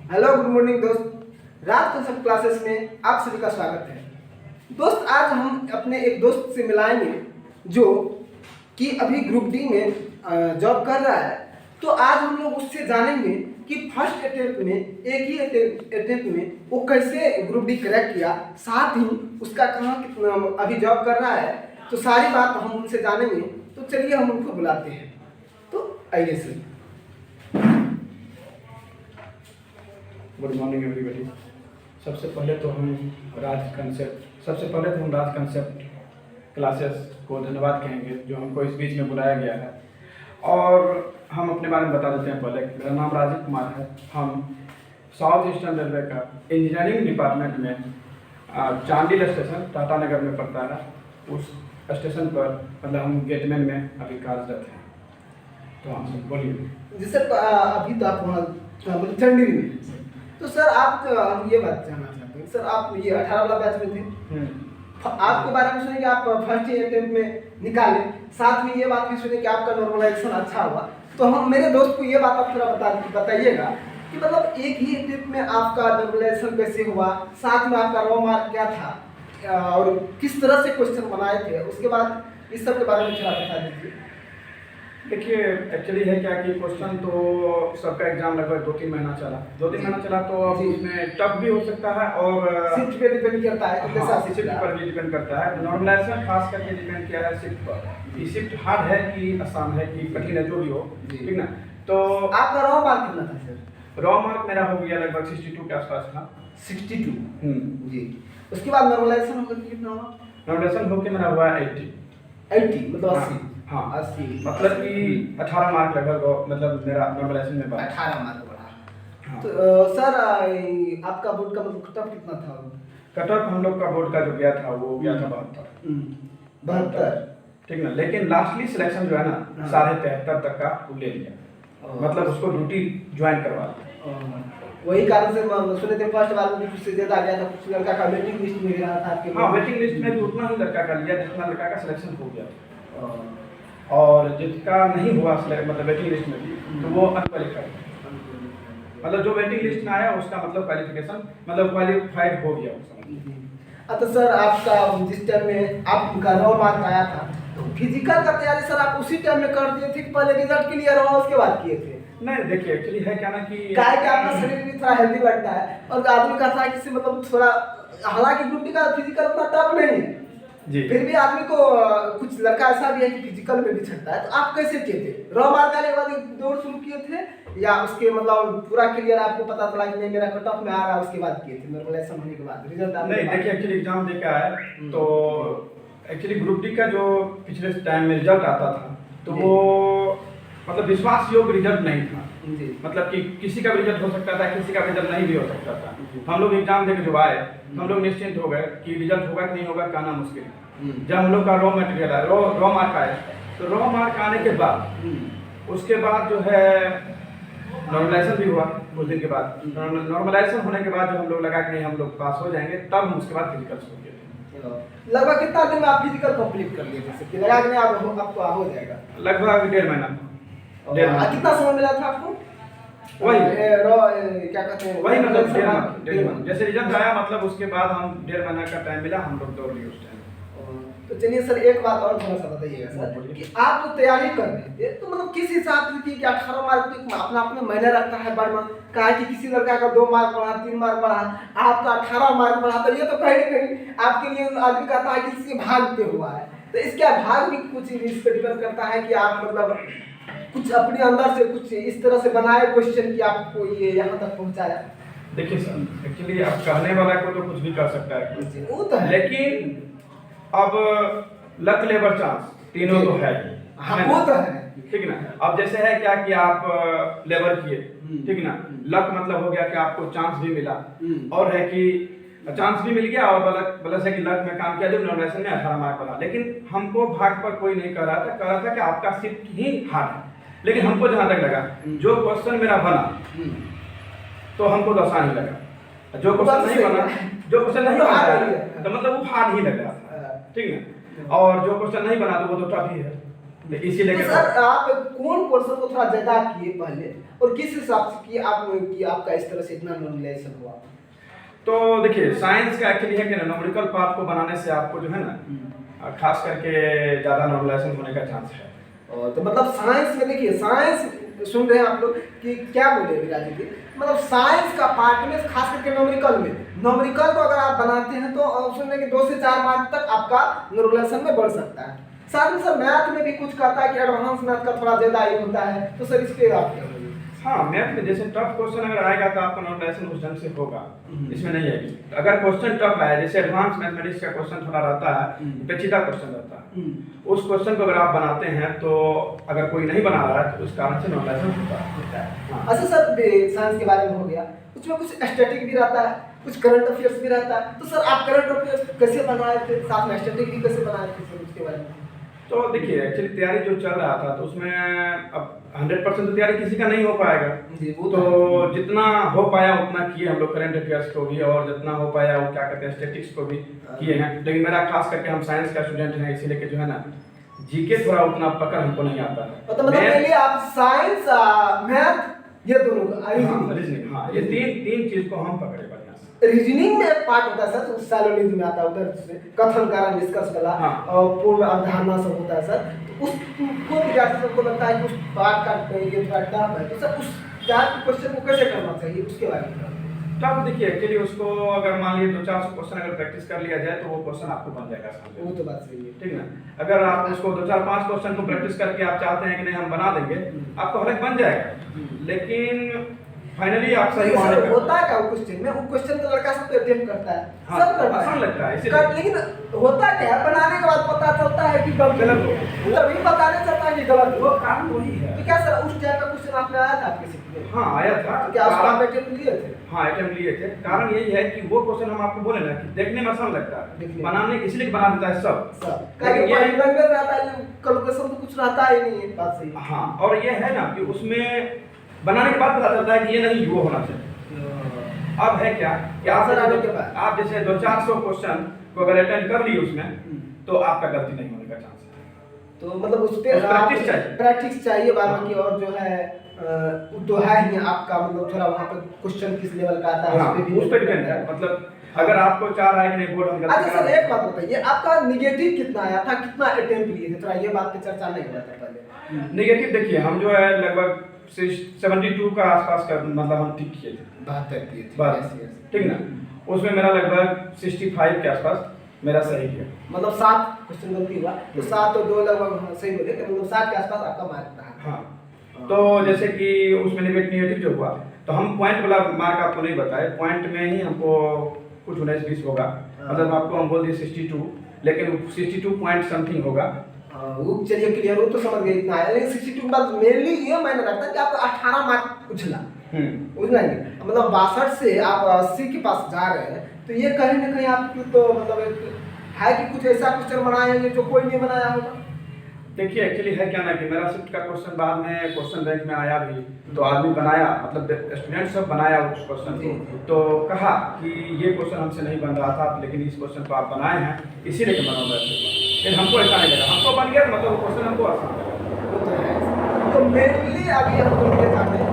Hello good morning दोस्त। रात को सब क्लासेस में आप सभी का स्वागत है। दोस्त आज हम अपने एक दोस्त से मिलाएंगे जो कि अभी ग्रुप डी में जॉब कर रहा है। तो आज हम लोग उससे जानेंगे कि फर्स्ट अटेम्प्ट में एक ही अटेम्प्ट में वो कैसे ग्रुप डी क्रैक किया, साथ ही उसका कहाँ कितना अभी जॉब कर रहा है। तो सारी बात हम उनसे जानेंगे। तो चलिए हम उनको बुलाते हैं। तो आइए सर। Good morning everybody. सबसे पहले तो हम राज कंसेप्ट क्लासेस को धन्यवाद कहेंगे जो हमको इस बीच में बुलाया गया है। और हम अपने बारे में बता देते हैं। पहले मेरा नाम राजीव कुमार है। हम साउथ ईस्टर्न रेलवे का इंजीनियरिंग डिपार्टमेंट में चांडिल स्टेशन टाटा नगर में पड़ता है, उस स्टेशन पर मतलब हम गेटमैन में अभी कार्यरत हैं। तो हाँ सर बोलिए। जी सर, अभी तो आप वहाँ चंडीगढ़ में हैं। तो सर आप हम ये बात जानना चाहते हैं सर, आप ये 18 वाला बैच में थे। आपके बारे में सुने कि आप फर्स्ट अटेम्प्ट में निकाले, साथ में ये बात भी सुने कि आपका नॉर्मलाइजेशन अच्छा हुआ। तो हम मेरे दोस्त को ये बात आप थोड़ा बताइएगा कि मतलब एक ही अटेम्प्ट में आपका नॉर्मलाइजेशन कैसे हुआ, साथ में आपका रॉ मार्क क्या था और किस तरह से क्वेश्चन बनाए थे, उसके बाद इस सब के बारे में थोड़ा बता दीजिए। देखिए एक्चुअली है क्या कि क्वेश्चन तो सबका एग्जाम लगभग 2-3 महीना चला। 2-3 महीना चला तो अब उसमें टफ भी हो सकता है और शिफ्ट पे डिपेंड करता है। हाँ, शिफ्ट पर भी डिपेंड करता है। नॉर्मलाइजेशन खास करके डिपेंड किया है शिफ्ट पर कि शिफ्ट हार्ड है कि आसान है कि कठिन है, जो भी हो, ठीक ना। तो आपका रॉ मार्क कितना था सर? रॉ मार्क मेरा हो गया लगभग 62 के आसपास था। 62 जी। उसके बाद नॉर्मलाइजेशन होकर कितना हुआ? नॉर्मलाइजेशन होकर मेरा हुआ 80 मतलब 80। हाँ 80 मतलब कि 18 मार्क लगभग मतलब मेरा नॉर्मलाइजेशन में बढ़ा। 18 मार्क बढ़ा। हाँ। तो सर आपका बोर्ड का मतलब कट ऑफ कितना था? कट ऑफ हम लोग का बोर्ड का जो गया था वो गया था 72, ठीक ना। लेकिन लास्टली सिलेक्शन जो है ना 73.5 तक का वो ले लिया, मतलब उसको ड्यूटी ज्वाइन करवा लिया। वही कारण से सुने थे फर्स्ट बार में कुछ से ज्यादा आ गया था, कुछ लड़का का वेटिंग लिस्ट में गिरा था आपके। हाँ वेटिंग लिस्ट में भी उतना ही लड़का का लिया जितना लड़का का सिलेक्शन हो गया, और जिसका नहीं हुआ मतलब वेटिंग लिस्ट में भी तो वो अनक्वालिफाइड, मतलब जो वेटिंग लिस्ट में आया उसका मतलब क्वालिफिकेशन मतलब क्वालिफाइड हो गया उसका। तो सर आपका जिस टाइम में आपका रॉ मार्क आया था तो फिजिकल का तैयारी सर आप उसी टाइम में कर दिए थे कि पहले रिजल्ट क्लियर हुआ उसके बाद किए थे? नहीं देखिए एक्चुअली है क्या ना कि क्या है कि आपका शरीर भी थोड़ा हेल्दी लगता है और आदमी का था कि मतलब थोड़ा, हालांकि ग्रुप डी का फिजिकल उतना टफ नहीं है जी, फिर भी आदमी को कुछ लड़का ऐसा भी है कि फिजिकल में भी छटता है। तो आप कैसे किए थे? रॉ मार्क आने के बाद दौड़ शुरू किए थे या उसके मतलब पूरा क्लियर आपको पता चला कि नहीं मेरा कट ऑफ में आ रहा है उसके बाद किए थे, नॉर्मलाइजेशन होने के बाद रिजल्ट आने के बाद? नहीं देखिए एक्चुअली एग्जाम दे के आया तो एक्चुअली ग्रुप डी का जो पिछले टाइम में रिजल्ट आता था तो वो मतलब विश्वास योग्य रिजल्ट नहीं था। मतलब कि किसी का भी रिजल्ट हो सकता था, किसी का रिजल्ट नहीं भी हो सकता था। हम लोग एग्जाम देके जो आए हम लोग निश्चिंत हो गए कि रिजल्ट होगा कि नहीं होगा कहना मुश्किल है। जब हम लोग का रॉ मटेरियल आया, रॉ मार्क आया, तो रॉ मार्क आने के बाद उसके बाद जो है नॉर्मलाइजेशन भी हुआ कुछ दिन के बाद। नॉर्मलाइजेशन होने के बाद जो हम लोग लगा कि नहीं हम लोग पास हो जाएंगे, तब हम उसके बाद फिजिकल शुरू किए थे। लगभग कितना दिन में आप फिजिकल कंप्लीट कर लिए थे? लगा कि नहीं आपको हो जाएगा? लगभग 1.5 महीना। कितना समय मिला था आपको? वही क्या कहते हैं, वही मतलब 1.5 महीना जैसे रिजल्ट आया, मतलब उसके बाद हम 1.5 महीना का टाइम मिला, हम लोग दौड़ लिए उस टाइम। तो चलिए सर एक बात और थोड़ा सा बताइएगा सर कि आप तो तैयारी कर रहे थे तो मतलब किस हिसाब से थी कि 18 मार्क अपना अपने मायने रखता है बढ़ना, कहा कि किसी लड़का का 2 मार्क बढ़ा 3 मार्क बढ़ा, आपका 18 मार्क बढ़ा, तो ये तो कहीं ना कहीं आपके लिए आदमी कहता है कि इसके भाग पे हुआ है। तो इसका भाग भी कुछ इस पर डिपेंड करता है कि आप मतलब कुछ अपने अंदर से कुछ इस तरह से बनाए क्वेश्चन कि आपको ये यहाँ तक पहुँचाया। देखिए सर एक्चुअली आप कहने वाला को तो कुछ भी कर सकता है, वो तो है, लेकिन अब लक लेबर चांस तीनों तो है ही। हाँ वो तो है, ठीक ना। अब जैसे है क्या कि आप लेबर किए, ठीक ना, लक मतलब हो गया कि आपको चांस भी मिला, और है कि चांस भी मिल गया और प्लस है कि लक में काम किया, जब नॉर्मलाइजेशन में 18 मार्क बना। लेकिन हमको भाग पर कोई नहीं कह रहा था कि आपका शिफ्ट ही हार्ड है। लेकिन हमको जहाँ तक लगा जो क्वेश्चन मेरा बना तो हमको तो आसान ही लगा, जो क्वेश्चन नहीं बना तो मतलब वो हार्ड ही लगा, ठीक है। और जो क्वेश्चन नहीं बना तो वो तो टफ ही है। तो इसीलिए तो सर आप कौन पोर्शन को थोड़ा ज्यादा किए पहले और किस हिसाब से किए आप कि आपका इस तरह से इतना नॉर्मलाइजेशन हुआ? तो देखिए साइंस का एक्चुअली है कि न्यूमेरिकल पार्ट को बनाने से आपको जो है ना खास करके ज़्यादा नॉर्मलाइजेशन होने का चांस है। और तो मतलब साइंस में देखिए, साइंस सुन रहे हैं आप लोग कि क्या बोले विराज जी, मतलब साइंस का पार्ट में खास करके नॉर्मरिकल को अगर आप बनाते हैं तो सुन रहे हैं कि 2 से 4 मार्क तक आपका नॉर्मलाइजेशन में बढ़ सकता है। साथ में सर मैथ में भी कुछ कहता है कि एडवांस मैथ का थोड़ा ज्यादा ही होता है, तो सर इस पे आप क्या बोलेंगे? हाँ, मैथ में जैसे टफ क्वेश्चन अगर आएगा तो आपका नॉर्मलाइजेशन उस ढंग से होगा, इसमें नहीं आएगी। अगर क्वेश्चन टफ आया, जैसे एडवांस मैथमेटिक्स का क्वेश्चन थोड़ा रहता है, पेचीदा क्वेश्चन रहता है, उस क्वेश्चन को अगर आप बनाते हैं तो अगर कोई नहीं बना रहा है तो उस कारण से नॉर्मलाइजेशन होता है। अच्छा सर, साइंस के बारे में हो गया, उसमें कुछ स्टैटिक भी रहता है, कुछ करंट अफेयर्स भी रहता है, तो सर आप करंट अफेयर्स कैसे बनाए थे, साथ में स्टैटिक भी कैसे बनाए थे सर, उसके बारे में? तो देखिए एक्चुअली तैयारी जो चल रहा था तो उसमें अब 100% तो तैयारी किसी का नहीं हो पाएगा जी, वो तो जितना हो पाया उतना किए हम लोग करंट अफेयर्स को भी, और जितना हो पाया वो क्या कहते हैं स्टैटिक्स को भी किए हैं। लेकिन मेरा खास करके हम साइंस का स्टूडेंट हैं, इसीलिए कि जो है ना जीके थोड़ा उतना पकड़ हमको नहीं आता है। मतलब पहले आप साइंस मैथ ये दोनों रीजनिंग, हाँ ये तीन चीज को हम पकड़े बढ़िया से। रीजनिंग में एक पार्ट होता है सर, तो सैलोनिज्म में आता है, उधर से कथन कारण निष्कर्ष वाला और पूर्ण अवधारणा सब होता है सर, तो उसको विद्यार्थी सबको लगता है कि उस पार्ट का ये थोड़ा टफ है, तो सर उस टाइप क्वेश्चन को कैसे करना चाहिए उसके बारे में? तो आप देखिए एक्चुअली उसको अगर मान लीजिए 200-400 क्वेश्चन अगर प्रैक्टिस कर लिया जाए तो वो क्वेश्चन आपको बन जाएगा समझ। वो तो बात सही है, ठीक ना। अगर आप उसको 2-4-5 क्वेश्चन को प्रैक्टिस करके आप चाहते हैं कि नहीं हम बना देंगे, आपको हर एक बन जाएगा, लेकिन फाइनली आप सही माने होता है क्या वो क्वेश्चन में, वो क्वेश्चन तो लड़का सब अटेम्प्ट करता है, हाँ, सब करता आसान है, लगता है इसीलिए। लेकिन होता क्या है बनाने के बाद पता चलता है कि गलत हो, तभी पता नहीं चलता कि गलत हो, कारण वही है। तो क्या सर उस टाइप का क्वेश्चन आपने आया था आपके सीखने में? हाँ आया था। तो क्या उसका आप अटेम्प्ट लिए थे? हाँ अटेम्प्ट लिए थे। कारण यही है कि वो क्वेश्चन हम आपको बोले ना कि देखने में आसान लगता है, बनाने इसलिए बना देता है सब। लेकिन ये लैंग्वेज रहता है, कैलकुलेशन तो कुछ रहता ही नहीं है, बात सही है। हाँ, और ये है ना कि उसमें बनाने के बाद पता चलता है कि ये नहीं वो होना चाहिए। अब है क्या कि आप जैसे 200-400 क्वेश्चन को अगर अटेंड कर लिए उसमें तो आपका गलती नहीं होने का चांस है। तो मतलब उस पे प्रैक्टिस चाहिए बाकी, और जो है तो है ही आपका मतलब थोड़ा वहाँ पे क्वेश्चन किस लेवल का आता है उस पे डिपेंड है। मतलब अगर आपको 4 आए कि नहीं बोर्ड हम अच्छा सर एक बात बताइए, आपका निगेटिव कितना आया था, कितना अटेम्प्ट लिए थे, थोड़ा ये बात पे चर्चा नहीं हुआ था पहले। नेगेटिव देखिए हम जो है लगभग 72 का आसपास का मतलब हम टिक किए थे, 72 किए थे, ठीक ना। उसमें मेरा लगभग 65 के आसपास मेरा सही गया, मतलब 7 क्वेश्चन गलती हुआ तो 7 और 2 लगभग सही बोले, मतलब 7 के आसपास आपका मार्क था। हाँ तो जैसे कि उसमें नेगेटिव जो हुआ तो हम पॉइंट वाला मार्क आपको नहीं बताए, पॉइंट में ही हमको कुछ 19-20 होगा, मतलब आपको हम बोल दिए 62, लेकिन 62 पॉइंट समथिंग होगा। वो चलिए क्लियर, वो तो समझ गए इतना है, लेकिन 62 के बाद मेनली ये मायने रखता है कि आपका 18 मार्क उछला, उछला नहीं, मतलब 62 से आप 80 के पास जा रहे हैं, तो ये कहीं ना कहीं आपकी तो मतलब एक है कि कुछ ऐसा क्वेश्चन बनाया है जो कोई नहीं बनाया होगा। देखिए एक्चुअली है क्या ना कि मेरा शिफ्ट का क्वेश्चन बाद में क्वेश्चन रैंक में आया भी, तो आदमी बनाया, मतलब स्टूडेंट सब बनाया उस क्वेश्चन को, तो कहा कि ये क्वेश्चन हमसे नहीं बन रहा था लेकिन इस क्वेश्चन को आप बनाए हैं इसीलिए कि बना हुआ है, लेकिन हमको ऐसा नहीं लगा, हमको बन गया मतलब वो क्वेश्चन हमको आसान लगा। तो मेनली अभी हम लोग ये चाहते हैं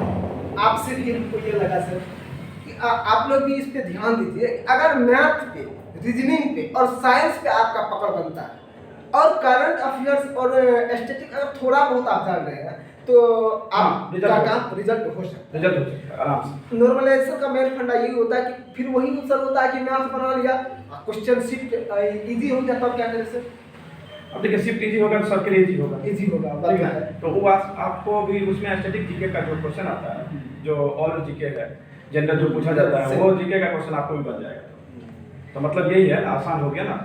आपसे भी हमको ये लगा सर कि आप लोग भी इस पे ध्यान दीजिए, अगर मैथ पे, रीजनिंग पे और साइंस पे आपका पकड़ बनता है और करंट अफेयर्स और स्टैटिक अगर थोड़ा बहुत आप जान रहे हैं तो आप रिजल्ट हो सकता है आराम से। नॉर्मलाइजेशन का मेन फंडा यही होता है कि फिर वही उत्तर होता है कि मैथ बना लिया, क्वेश्चन शिफ्ट इजी हो जाता है, क्या करें सर? अब देखिए शिफ्ट इजी होगा तो सबके लिए इजी होगा, इजी होगा, ठीक है। तो वो आपको भी उसमें स्टैटिक जीके का जो क्वेश्चन आता है, जो ऑल जीके है जनरल जो पूछा जाता है, वो जीके का क्वेश्चन आपको भी बन जाएगा, तो मतलब यही है, आसान हो गया ना।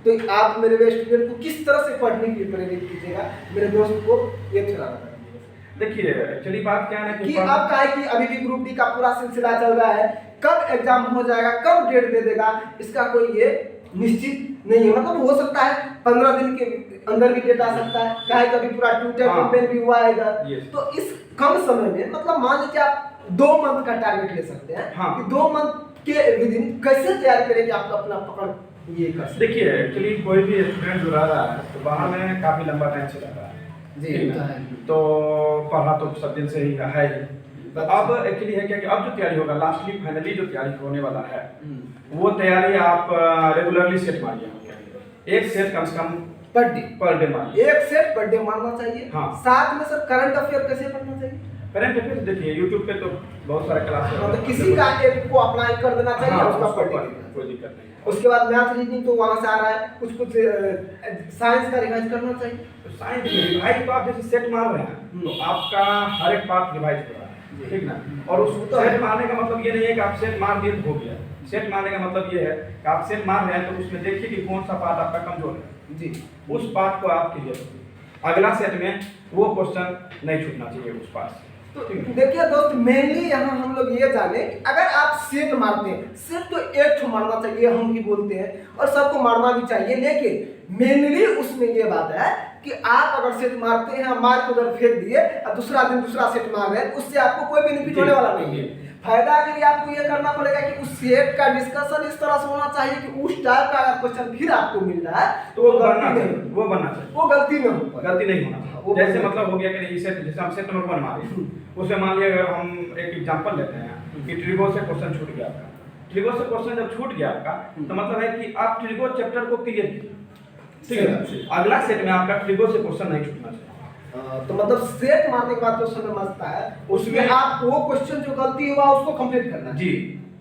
तो आप मेरे स्टूडेंट को किस तरह से पढ़ने के लिए प्रेरित कीजिएगा, मेरे दोस्त को ये थोड़ा देखिए एक्चुअली बात क्या है कि आप कहा है कि अभी भी ग्रुप डी का पूरा सिलसिला चल रहा है, कब एग्जाम हो जाएगा, कब डेट दे देगा, इसका कोई ये निश्चित नहीं है, मतलब हो सकता है 15 दिन के अंदर भी डेट आ सकता है, कहे कभी पूरा ट्विटर कैंपेन भी हुआ है इधर, तो इस कम समय में मतलब मान लीजिए आप 2 मंथ का टारगेट ले सकते हैं कि 2 मंथ के विदिन कैसे तैयार करें कि आपको अपना पकड़ ये कर। देखिए एक्चुअली कोई भी स्टूडेंट जो रह रहा है तो बाहर में काफी लंबा टाइम से रह रहा है, जी, ठीक तो ना? है। तो पढ़ा तो सब दिन से ही है ही। अब एक्चुअली है क्या कि अब जो तैयारी होगा लास्टली फाइनली जो तैयारी होने वाला है वो तैयारी आप रेगुलरली सेट मारिए। एक सेट कम से कम पर डे मारिए। एक सेट पर डे मारना चाहिए। हाँ। साथ में सर करंट अफेयर कैसे पढ़ना चाहिए? करंट अफेयर देखिए यूट्यूब पे तो बहुत सारे क्लास मतलब किसी का एक को अप्लाई कर देना चाहिए, हाँ, उसका उसको पढ़ पढ़ लेना। कोई दिक्कत नहीं है। उसके बाद मैथ रीजनिंग तो वहां से आ रहा है, कुछ साइंस का रिवाइज करना चाहिए। तो साइंस रिवाइज तो आप जैसे सेट मार रहे हैं तो आपका हर एक पार्ट रिवाइज हो रहा है, ठीक ना? और उस सेट मारने का मतलब ये नहीं है कि आप सेट मार दिए तो हो गया। सेट मारने का मतलब ये है कि आप सेट मार रहे हैं तो उसमें देखिए कि कौन सा पार्ट आपका कमजोर है जी, उस पार्ट को आप क्लियर करिए। अगला सेट में वो क्वेश्चन नहीं छूटना चाहिए उस पार्ट से। तो देखिए दोस्त, मेनली यहाँ हम लोग ये जाने कि अगर आप सेट मारते हैं, सेट तो एक ठो मारना चाहिए हम भी बोलते हैं और सबको मारना भी चाहिए, लेकिन मेनली उसमें ये बात है कि आप अगर सेट मारते हैं, मार के उधर फेंक दिए और दूसरा दिन दूसरा सेट मार रहे हैं, उससे आपको कोई बेनिफिट होने वाला नहीं है। फायदा के लिए आपको ये करना पड़ेगा कि उस सेट का डिस्कशन इस तरह से होना चाहिए कि उस टाइप का अगर क्वेश्चन फिर आपको मिल रहा है तो वो गलती नहीं, वो बनना चाहिए, वो गलती न हो, गलती नहीं होना। जैसे मतलब हो गया कि सेट जैसे हम सेट नंबर 1 मारे, उसमें मान लिया अगर हम एक एग्जांपल लेते हैं कि ट्रिगो से क्वेश्चन छूट गया आपका। ट्रिगो से क्वेश्चन जब छूट गया आपका तो मतलब है कि आप ट्रिगो चैप्टर को क्लियर कीजिए, ठीक है? अगला सेट में आपका ट्रिगो से क्वेश्चन नहीं छूटना चाहिए। तो मतलब सेट मारने के बाद क्वेश्चन समझता है, उसमें आप वो क्वेश्चन जो गलती हुआ उसको कंप्लीट करना है। जी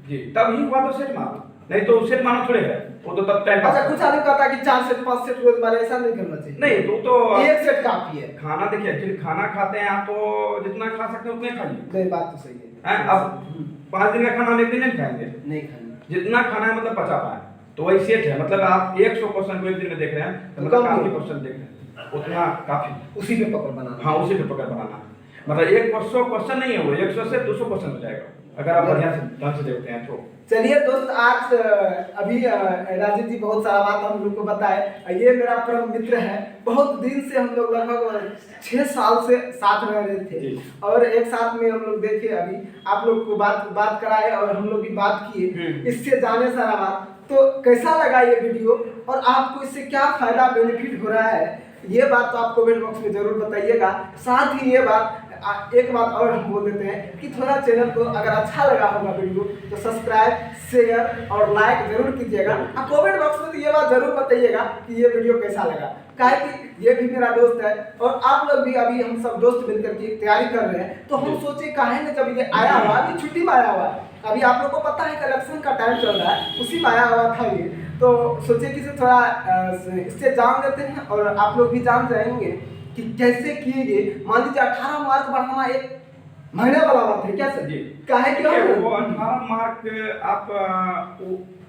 जी, तब ही हुआ तो सेट मारो, नहीं तो सेट मानो थोड़े है वो तो तब टाइम। अच्छा, कुछ आदमी कहता है कि 4 सेट 5 सेट रोज मारे, ऐसा नहीं करना चाहिए। नहीं तो एक सेट काफी है। खाना देखिए एक्चुअली खाना खाते हैं आप तो जितना खा सकते हैं उतने खाइए। नहीं, बात तो सही है। अब 5 दिन का खाना हम एक दिन नहीं खाएंगे, नहीं खाना, जितना खाना है मतलब पचा पाए, तो वही सेट है। मतलब आप 100 क्वेश्चन को एक दिन में देख रहे हैं तो मतलब काफी क्वेश्चन देख रहे हैं, उतना काफी, उसी पे पकड़ बनाना। हाँ उसी पे पकड़ बनाना। मतलब 100 क्वेश्चन नहीं है वो, 100 से 200 क्वेश्चन हो जाएगा अगर आप बढ़िया से ढंग से देखते हैं तो। चलिए दोस्त, आज अभी राजीव जी बहुत सारा बात हम लोग को बताए। ये मेरा परम मित्र है, बहुत दिन से हम लोग लगभग 6 साल से साथ रह रहे थे और एक साथ में हम लोग देखे, अभी आप लोग को बात कराए और हम लोग भी बात किए, इससे जाने सारा बात। तो कैसा लगा ये वीडियो और आपको इससे क्या फायदा बेनिफिट हो रहा है, ये बात तो आप कमेंट बॉक्स में जरूर बताइएगा। साथ ही ये बात, एक बात और हम बोल देते हैं कि थोड़ा चैनल को अगर अच्छा लगा होगा वीडियो तो सब्सक्राइब, शेयर और लाइक जरूर कीजिएगा। कमेंट बॉक्स में तो ये बात जरूर बताइएगा कि ये वीडियो कैसा लगा, काहे कि ये भी मेरा दोस्त है और आप लोग भी, अभी हम सब दोस्त मिलकर के तैयारी कर रहे हैं। तो हम सोचे काहे न, जब ये आया हुआ, अभी छुट्टी में आया हुआ, अभी आप लोग को पता है कलेक्शन का टाइम चल रहा है, उसी में आया हुआ था ये, तो सोचे कि थोड़ा इससे जान लेते हैं और आप लोग भी जान जाएंगे कि कैसे किए गए। मान लीजिए 18 मार्क बढ़ाना एक महीने वाला बात है क्या सर? जी, काहे कि वो 18 मार्क आप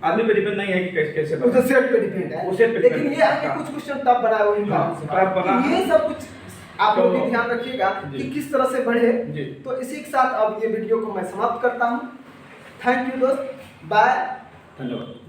आदमी पे डिपेंड नहीं है कि कैसे वो तो सेट पे डिपेंड है, वो सेट पे लेकिन डिपेंड ये आगे कुछ क्वेश्चन टफ बनाए हुए हैं, ये सब कुछ आप लोग भी ध्यान रखिएगा कि किस तरह से बढ़े। तो इसी के साथ अब ये वीडियो को मैं समाप्त करता हूँ। थैंक यू दोस्त, बाय, धन्यवाद।